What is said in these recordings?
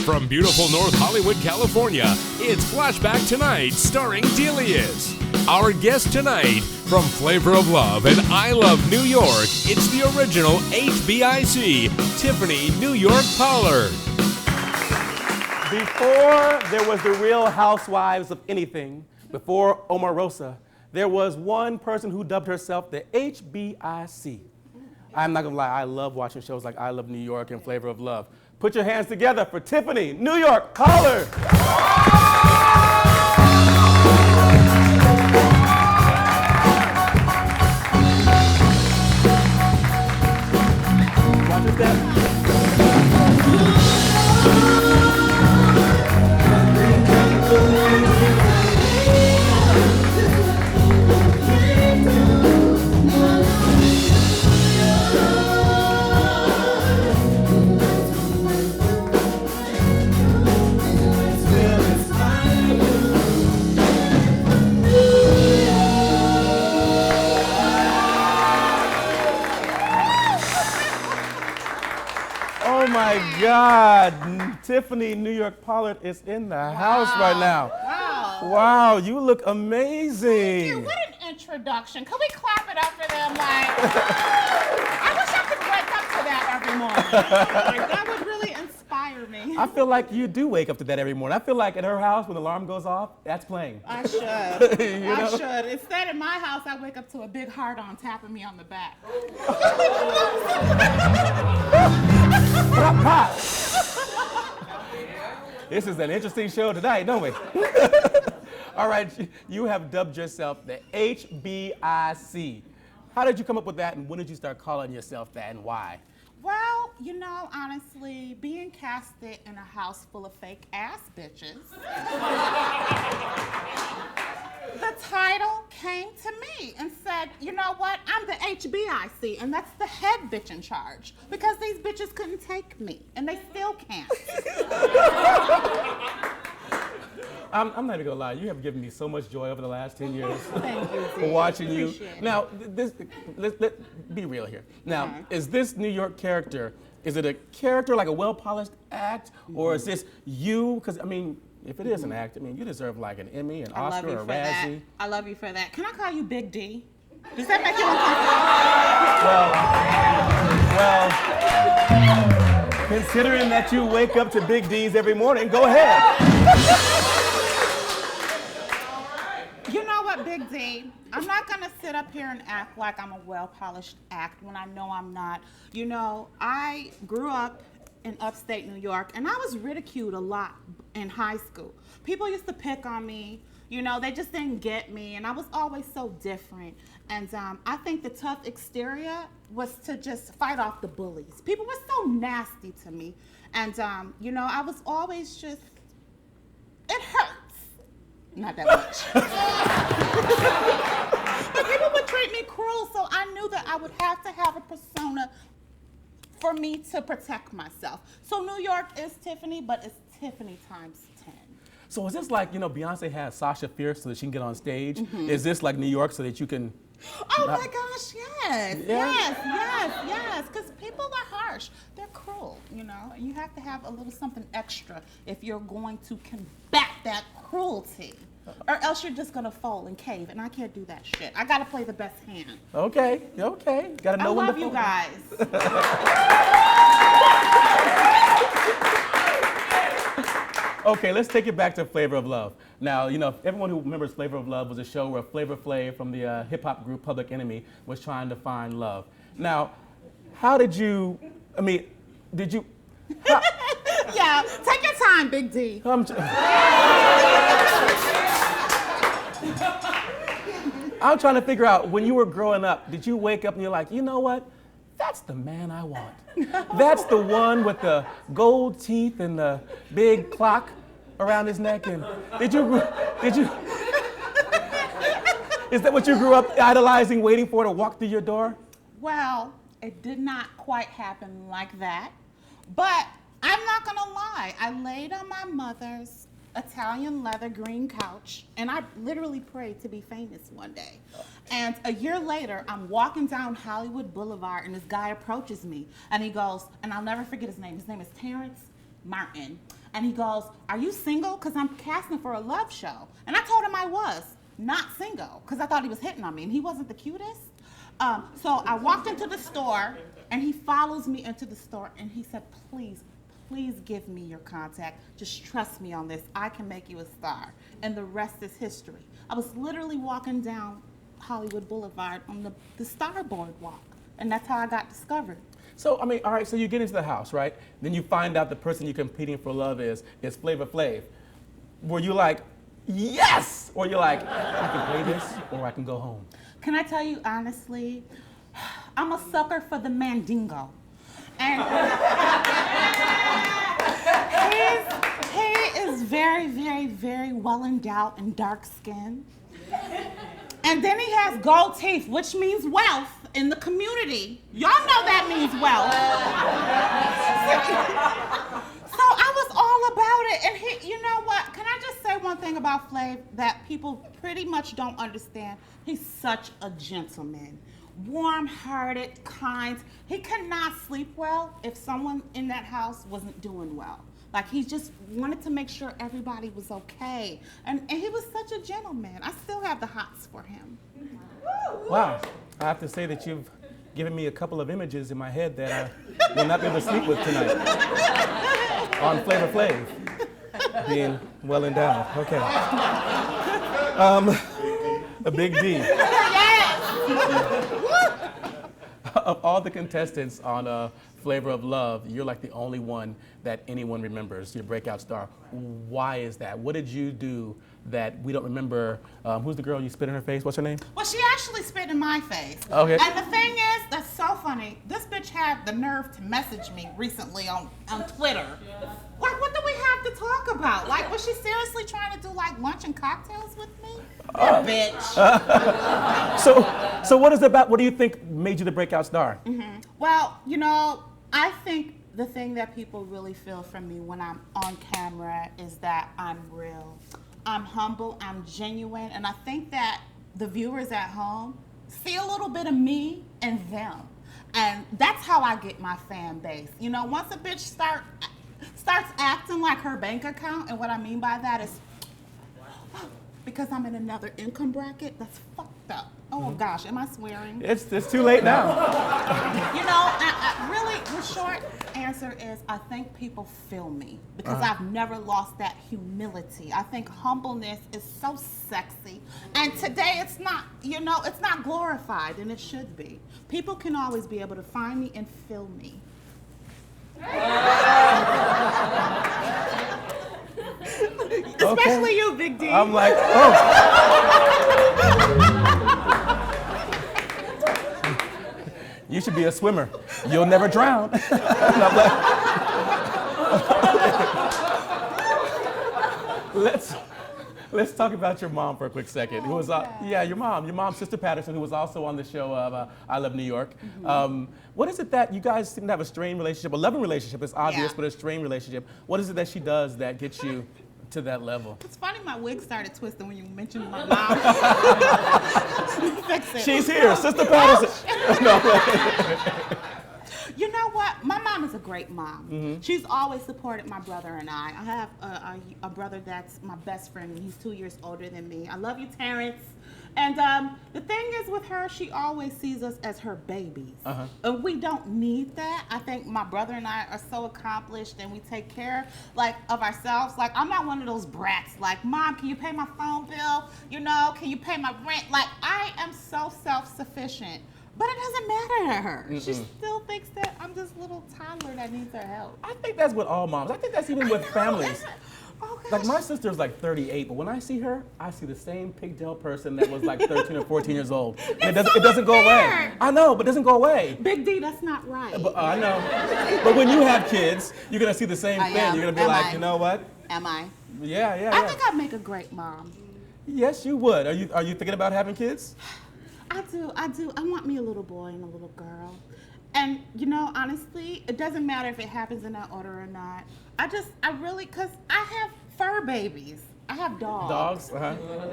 From beautiful North Hollywood, California, it's Flashback Tonight, starring Delius. Our guest tonight, from Flavor of Love and I Love New York, it's the original HBIC, Tiffany New York Pollard. Before there was the Real Housewives of anything, before Omarosa, there was one person who dubbed herself the HBIC. I'm not gonna lie, I love watching shows like I Love New York and Flavor of Love. Put your hands together for Tiffany New York Pollard. Watch your step. Oh my God, Tiffany New York Pollard is in the house right now. Wow. Wow, you look amazing. Thank you. What an introduction. Could we clap it up for them? Like, I wish I could wake up to that every morning. Like, that would really inspire me. I feel like you do wake up to that every morning. I feel like at her house, when the alarm goes off, that's playing. I should. I should. Instead, in my house, I wake up to a big heart on tapping me on the back. Pop, pop. This is an interesting show tonight, don't we? All right, you have dubbed yourself the HBIC. How did you come up with that, and when did you start calling yourself that, and why? Well, you know, honestly, being casted in a house full of fake ass bitches, the title came to me and said, you know what, I'm the HBIC, and that's the head bitch in charge, because these bitches couldn't take me, and they still can't. I'm not even gonna lie, you have given me so much joy over the last 10 years. Thank you, for watching you. Appreciate it. Now, let's be real here. Now, is this New York character, is it a character like a well-polished act, or is this you? Because, I mean, if it is an act, I mean, you deserve like an Emmy, an Oscar, or a Razzie. I love you for that. Can I call you Big D? Does that make you uncomfortable? Well, considering that you wake up to Big D's every morning, go ahead. You know what, Big D? I'm not gonna sit up here and act like I'm a well-polished act when I know I'm not. You know, I grew up in upstate New York, and I was ridiculed a lot in high school. People used to pick on me. You know, they just didn't get me, and I was always so different. And I think the tough exterior was to just fight off the bullies. People were so nasty to me. And, you know, I was always just, it hurts. Not that much. But people would treat me cruel, so I knew that I would have to have a persona for me to protect myself. So New York is Tiffany, but it's Tiffany times 10. So is this like, you know, Beyonce has Sasha Fierce so that she can get on stage? Is this like New York so that you can... Oh my gosh, yes, yes, because people are harsh. They're cruel, you know. You have to have a little something extra if you're going to combat that cruelty. Or else you're just gonna fold and cave, and I can't do that shit. I gotta play the best hand. Okay. Gotta know when to I love you fold. guys. Okay, let's take it back to Flavor of Love. Now, you know, everyone who remembers Flavor of Love was a show where Flavor Flav from the hip-hop group Public Enemy was trying to find love. Now, how did you, I mean, did you... Yeah, take your time, Big D. I'm trying to figure out, when you were growing up, did you wake up and you're like, you know what? That's the man I want. That's the one with the gold teeth and the big clock around his neck. And did you, is that what you grew up idolizing, waiting for to walk through your door? Well, it did not quite happen like that, but I'm not gonna lie. I laid on my mother's Italian leather green couch, and I literally prayed to be famous one day. And a year later, I'm walking down Hollywood Boulevard, and this guy approaches me, and he goes, and I'll never forget his name. His name is Terrence Martin. And he goes, "Are you single? Because I'm casting for a love show." And I told him I was not single because I thought he was hitting on me, and he wasn't the cutest. So I walked into the store, and he follows me into the store, and he said, "Please, please give me your contact. Just trust me on this. I can make you a star." And the rest is history. I was literally walking down Hollywood Boulevard on the Star Boardwalk, and that's how I got discovered. So, I mean, all right, so you get into the house, right? Then you find out the person you're competing for love is Flavor Flav. Were you like, yes? Or you're like, I can play this or I can go home? Can I tell you honestly, I'm a sucker for the Mandingo. And he is very, very, very well endowed and dark skinned. And then he has gold teeth, which means wealth in the community. Y'all know that means wealth. So I was all about it. And he, you know what? Can I just say one thing about Flav that people pretty much don't understand? He's such a gentleman. Warm-hearted, kind. He cannot sleep well if someone in that house wasn't doing well. Like, he just wanted to make sure everybody was okay. And he was such a gentleman. I still have the hots for him. Wow. I have to say that you've given me a couple of images in my head that I will not be able to sleep with tonight. On Flavor Flav. Being well endowed. Okay. A big D. Of all the contestants on Flavor of Love, you're like the only one that anyone remembers, your breakout star. Why is that? What did you do that we don't remember? Who's the girl you spit in her face? What's her name? Well, she actually spit in my face. Okay. And the thing is, that's so funny. This bitch had the nerve to message me recently on Twitter. Like, what do we have to talk about? Like, was she seriously trying to do like lunch and cocktails with me? Bitch. So what is it about? What do you think made you the breakout star? Mm-hmm. Well, you know, I think the thing that people really feel from me when I'm on camera is that I'm real. I'm humble, I'm genuine, and I think that the viewers at home see a little bit of me and them. And that's how I get my fan base. You know, once a bitch starts acting like her bank account, and what I mean by that is because I'm in another income bracket, that's fucked up. Oh gosh, am I swearing? It's too late now. You know, I really, the short answer is I think people feel me because I've never lost that humility. I think humbleness is so sexy. And today it's not, you know, it's not glorified, and it should be. People can always be able to find me and feel me. Especially you, Big D. I'm like, oh. You should be a swimmer. You'll never drown. Let's talk about your mom for a quick second. Who was, your mom, Sister Patterson, who was also on the show of I Love New York. Mm-hmm. What is it that you guys seem to have a strained relationship, a loving relationship? It's obvious, but a strained relationship. What is it that she does that gets you to that level? It's funny, my wig started twisting when you mentioned my mom. Fix it. She's here, Sister Patterson. You know what? My mom is a great mom. Mm-hmm. She's always supported my brother and I. I have a brother that's my best friend, and he's 2 years older than me. I love you, Terrence. And the thing is with her, she always sees us as her babies. And we don't need that. I think my brother and I are so accomplished, and we take care of ourselves. Like, I'm not one of those brats. Like, Mom, can you pay my phone bill? You know, can you pay my rent? Like, I am so self-sufficient. But it doesn't matter to her. Mm-mm. She still thinks that I'm this little toddler that needs her help. I think that's with all moms. I think that's even with families. Oh, like, my sister's like 38, but when I see her, I see the same pigtail person that was like 13 or 14 years old. And it doesn't go away. I know, but it doesn't go away. Big D, that's not right. But, I know. But when you have kids, you're going to see the same thing. You're going to be like, you know what? Am I? Yeah. I think I'd make a great mom. Yes, you would. Are you thinking about having kids? I do. I want me a little boy and a little girl. And, you know, honestly, it doesn't matter if it happens in that order or not. Because I have fur babies. I have dogs. Dogs?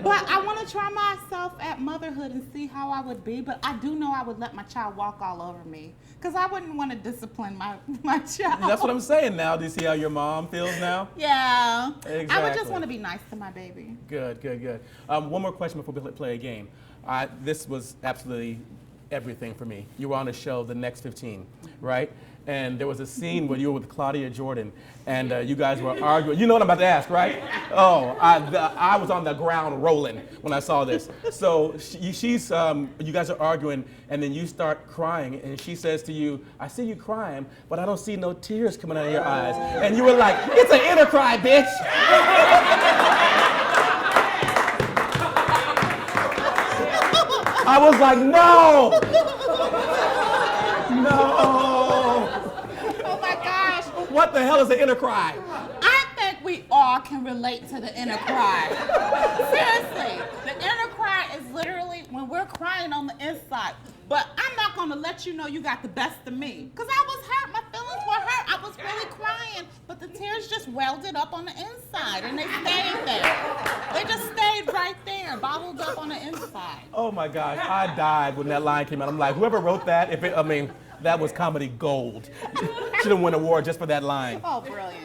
But I want to try myself at motherhood and see how I would be. But I do know I would let my child walk all over me because I wouldn't want to discipline my child. That's what I'm saying now. Do you see how your mom feels now? Yeah. Exactly. I would just want to be nice to my baby. Good, good, good. One more question before we play a game. This was absolutely everything for me. You were on a show, The Next 15, right? And there was a scene where you were with Claudia Jordan, and you guys were arguing. You know what I'm about to ask, right? Oh, I was on the ground rolling when I saw this. So you guys are arguing, and then you start crying, and she says to you, "I see you crying, but I don't see no tears coming out of your eyes." And you were like, "It's an inner cry, bitch." I was like, no! No! Oh my gosh. What the hell is the inner cry? I think we all can relate to the inner cry. Seriously, the inner cry is literally when we're crying on the inside. But I'm not gonna let you know you got the best of me. Cause I was hurt, my feelings were hurt. I was really crying, but the tears just welded up on the inside and they stayed there. They just stayed right there, bottled up on the inside. Oh my gosh, I died when that line came out. I'm like, whoever wrote that, that was comedy gold. Should have won an award just for that line. Oh, brilliant.